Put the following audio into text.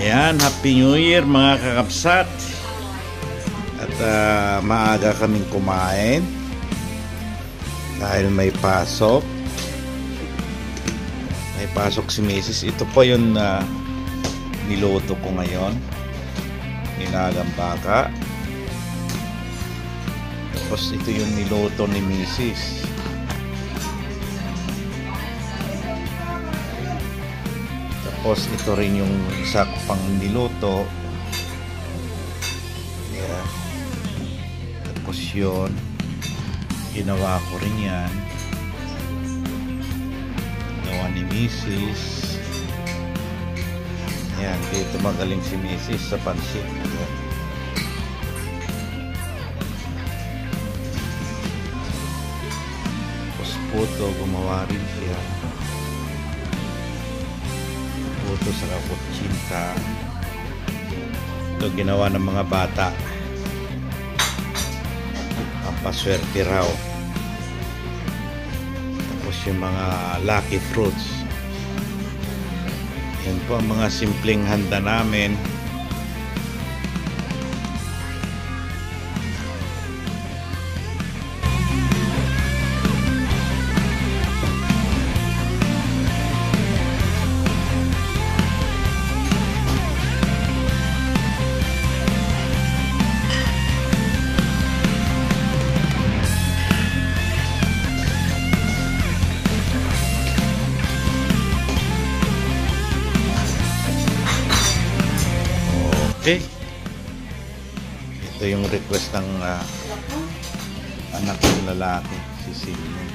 Ayan, Happy New Year mga kakapsat. At maaga kaming kumain dahil may pasok. May pasok si Mrs. Ito po yung niluto ko ngayon. Nilagang baka. Tapos ito yung niluto ni Mrs. Tapos ito rin yung isa pang niluto. Ayan. Tapos yun, ginawa ko rin yan. Ginawa ni Mrs. Ayan, dito magaling si Mrs. sa pansit. Ayan. Tapos puto, gumawa rin siya. Puto sa kutsinta. Ito ginawa ng mga bata. Pampaswerte raw. Tapos yung mga lucky fruits. Yan po ang mga simpleng handa namin. Okay. Ito yung request ng anak ng lalaki, si Simon.